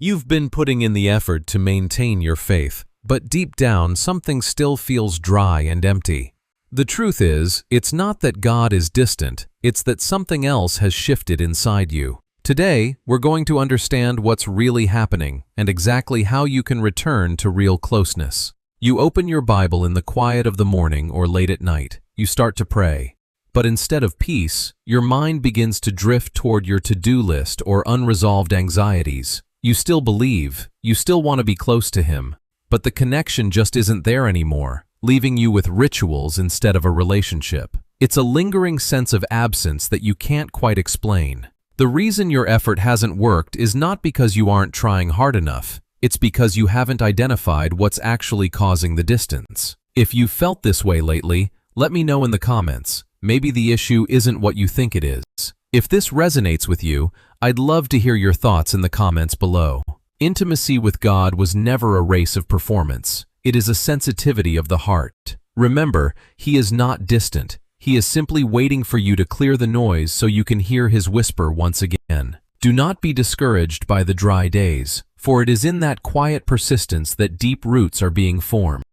You've been putting in the effort to maintain your faith, but deep down something still feels dry and empty. The truth is, it's not that God is distant, it's that something else has shifted inside you. Today, we're going to understand what's really happening and exactly how you can return to real closeness. You open your Bible in the quiet of the morning or late at night. You start to pray. But instead of peace, your mind begins to drift toward your to-do list or unresolved anxieties. You still believe, you still want to be close to Him, but the connection just isn't there anymore, leaving you with rituals instead of a relationship. It's a lingering sense of absence that you can't quite explain. The reason your effort hasn't worked is not because you aren't trying hard enough. It's because you haven't identified what's actually causing the distance. If you've felt this way lately, let me know in the comments. Maybe the issue isn't what you think it is. If this resonates with you, I'd love to hear your thoughts in the comments below. Intimacy with God was never a race of performance. It is a sensitivity of the heart. Remember, He is not distant. He is simply waiting for you to clear the noise so you can hear His whisper once again. Do not be discouraged by the dry days, for it is in that quiet persistence that deep roots are being formed.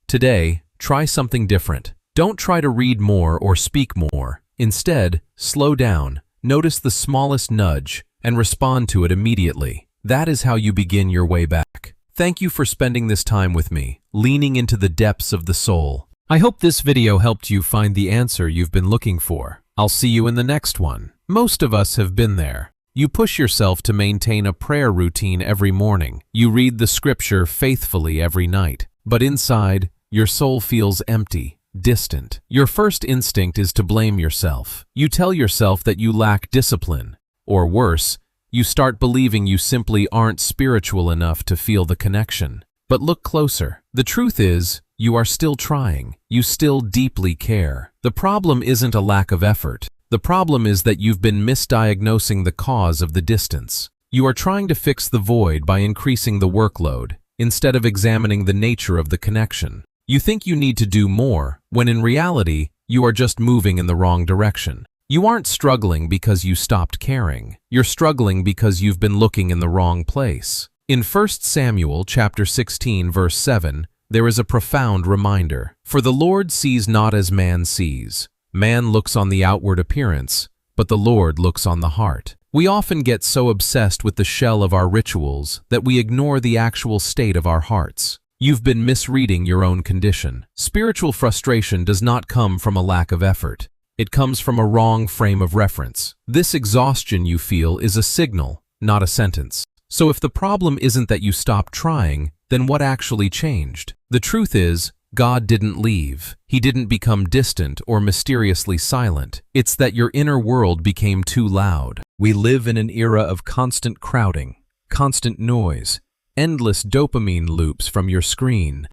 Today, try something different. Don't try to read more or speak more. Instead, slow down, notice the smallest nudge, and respond to it immediately. That is how you begin your way back. Thank you for spending this time with me, leaning into the depths of the soul. I hope this video helped you find the answer you've been looking for. I'll see you in the next one. Most of us have been there. You push yourself to maintain a prayer routine every morning. You read the scripture faithfully every night. But inside, your soul feels empty, distant. Your first instinct is to blame yourself. You tell yourself that you lack discipline. Or worse, you start believing you simply aren't spiritual enough to feel the connection. But look closer. The truth is, you are still trying. You still deeply care. The problem isn't a lack of effort. The problem is that you've been misdiagnosing the cause of the distance. You are trying to fix the void by increasing the workload, instead of examining the nature of the connection. You think you need to do more, when in reality, you are just moving in the wrong direction. You aren't struggling because you stopped caring. You're struggling because you've been looking in the wrong place. In 1 Samuel chapter 16, verse 7, there is a profound reminder. For the Lord sees not as man sees. Man looks on the outward appearance, but the Lord looks on the heart. We often get so obsessed with the shell of our rituals that we ignore the actual state of our hearts. You've been misreading your own condition. Spiritual frustration does not come from a lack of effort. It comes from a wrong frame of reference. This exhaustion you feel is a signal, not a sentence. So if the problem isn't that you stopped trying, then what actually changed? The truth is, God didn't leave. He didn't become distant or mysteriously silent. It's that your inner world became too loud. We live in an era of constant crowding, constant noise, endless dopamine loops from your screen,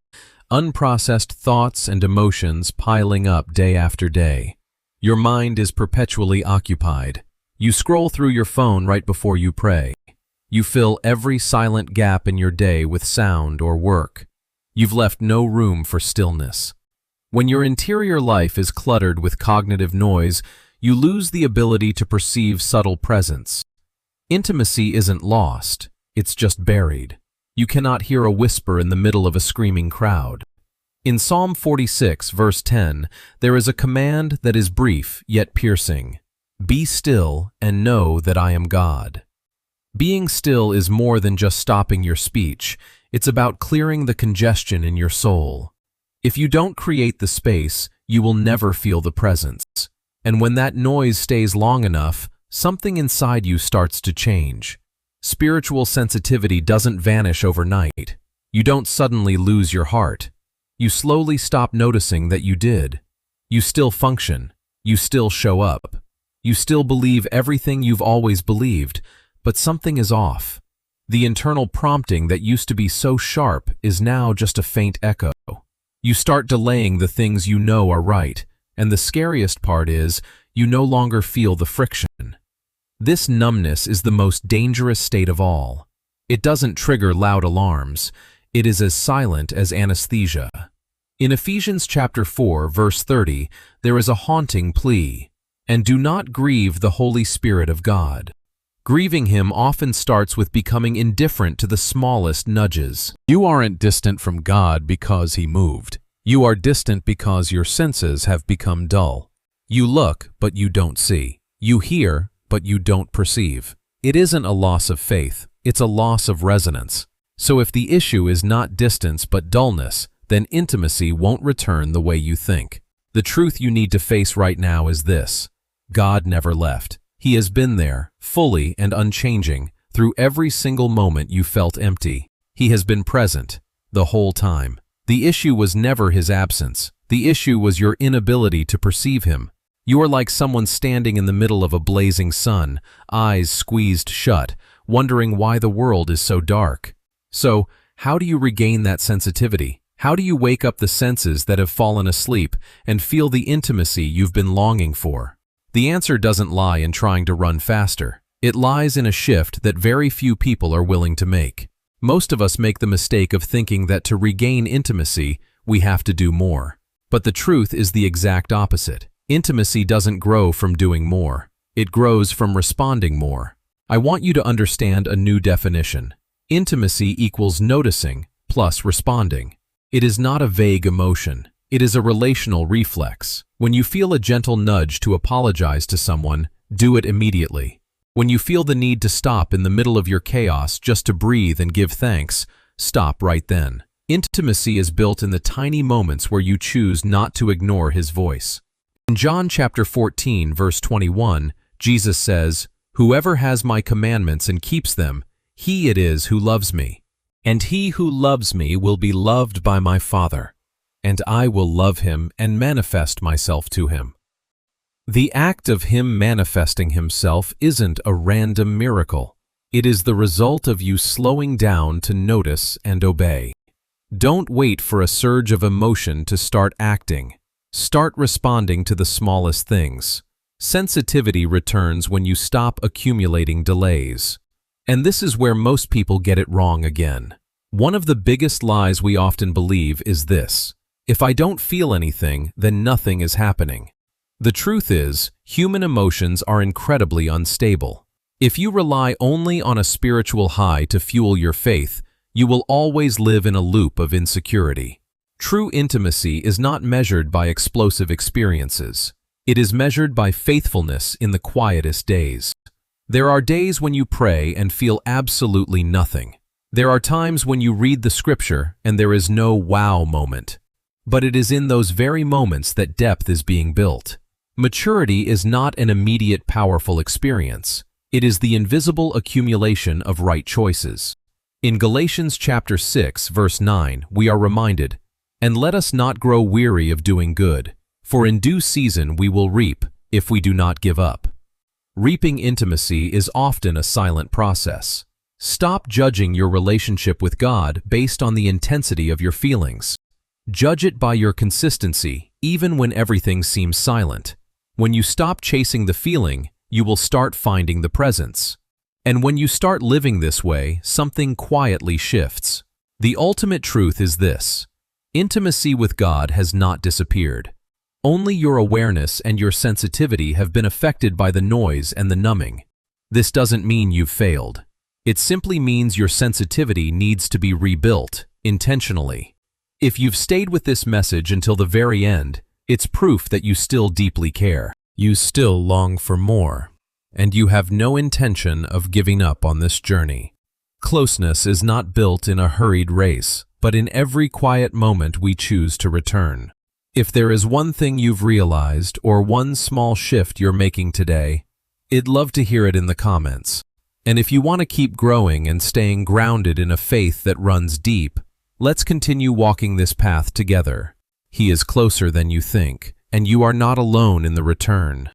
unprocessed thoughts and emotions piling up day after day. Your mind is perpetually occupied. You scroll through your phone right before you pray. You fill every silent gap in your day with sound or work. You've left no room for stillness. When your interior life is cluttered with cognitive noise, you lose the ability to perceive subtle presence. Intimacy isn't lost, it's just buried. You cannot hear a whisper in the middle of a screaming crowd. In Psalm 46, verse 10, there is a command that is brief yet piercing. Be still and know that I am God. Being still is more than just stopping your speech. It's about clearing the congestion in your soul. If you don't create the space, you will never feel the presence. And when that noise stays long enough, something inside you starts to change. Spiritual sensitivity doesn't vanish overnight. You don't suddenly lose your heart. You slowly stop noticing that you did. You still function. You still show up. You still believe everything you've always believed, but something is off. The internal prompting that used to be so sharp is now just a faint echo. You start delaying the things you know are right, and the scariest part is, you no longer feel the friction. This numbness is the most dangerous state of all. It doesn't trigger loud alarms. It is as silent as anesthesia. In Ephesians chapter 4, verse 30, there is a haunting plea, "And do not grieve the Holy Spirit of God." Grieving him often starts with becoming indifferent to the smallest nudges. You aren't distant from God because he moved. You are distant because your senses have become dull. You look, but you don't see. You hear, but you don't perceive. It isn't a loss of faith, it's a loss of resonance. So if the issue is not distance but dullness, then intimacy won't return the way you think. The truth you need to face right now is this: God never left. He has been there, fully and unchanging, through every single moment you felt empty. He has been present, the whole time. The issue was never his absence. The issue was your inability to perceive him. You are like someone standing in the middle of a blazing sun, eyes squeezed shut, wondering why the world is so dark. So, how do you regain that sensitivity? How do you wake up the senses that have fallen asleep and feel the intimacy you've been longing for? The answer doesn't lie in trying to run faster. It lies in a shift that very few people are willing to make. Most of us make the mistake of thinking that to regain intimacy, we have to do more. But the truth is the exact opposite. Intimacy doesn't grow from doing more. It grows from responding more. I want you to understand a new definition. Intimacy equals noticing plus responding. It is not a vague emotion. It is a relational reflex. When you feel a gentle nudge to apologize to someone, do it immediately. When you feel the need to stop in the middle of your chaos just to breathe and give thanks, stop right then. Intimacy is built in the tiny moments where you choose not to ignore his voice. In John chapter 14, verse 21, Jesus says, "Whoever has my commandments and keeps them, he it is who loves me. And he who loves me will be loved by my Father, and I will love him and manifest myself to him." The act of him manifesting himself isn't a random miracle. It is the result of you slowing down to notice and obey. Don't wait for a surge of emotion to start acting. Start responding to the smallest things. Sensitivity returns when you stop accumulating delays. And this is where most people get it wrong again. One of the biggest lies we often believe is this: if I don't feel anything, then nothing is happening. The truth is, human emotions are incredibly unstable. If you rely only on a spiritual high to fuel your faith, you will always live in a loop of insecurity. True intimacy is not measured by explosive experiences. It is measured by faithfulness in the quietest days. There are days when you pray and feel absolutely nothing. There are times when you read the scripture and there is no wow moment. But it is in those very moments that depth is being built. Maturity is not an immediate powerful experience. It is the invisible accumulation of right choices. In Galatians chapter 6, verse 9, we are reminded, "And let us not grow weary of doing good, for in due season we will reap, if we do not give up." Reaping intimacy is often a silent process. Stop judging your relationship with God based on the intensity of your feelings. Judge it by your consistency, even when everything seems silent. When you stop chasing the feeling, you will start finding the presence. And when you start living this way, something quietly shifts. The ultimate truth is this: intimacy with God has not disappeared. Only your awareness and your sensitivity have been affected by the noise and the numbing. This doesn't mean you've failed. It simply means your sensitivity needs to be rebuilt, intentionally. If you've stayed with this message until the very end, it's proof that you still deeply care. You still long for more, and you have no intention of giving up on this journey. Closeness is not built in a hurried race, but in every quiet moment we choose to return. If there is one thing you've realized or one small shift you're making today, I'd love to hear it in the comments. And if you want to keep growing and staying grounded in a faith that runs deep, let's continue walking this path together. He is closer than you think, and you are not alone in the return.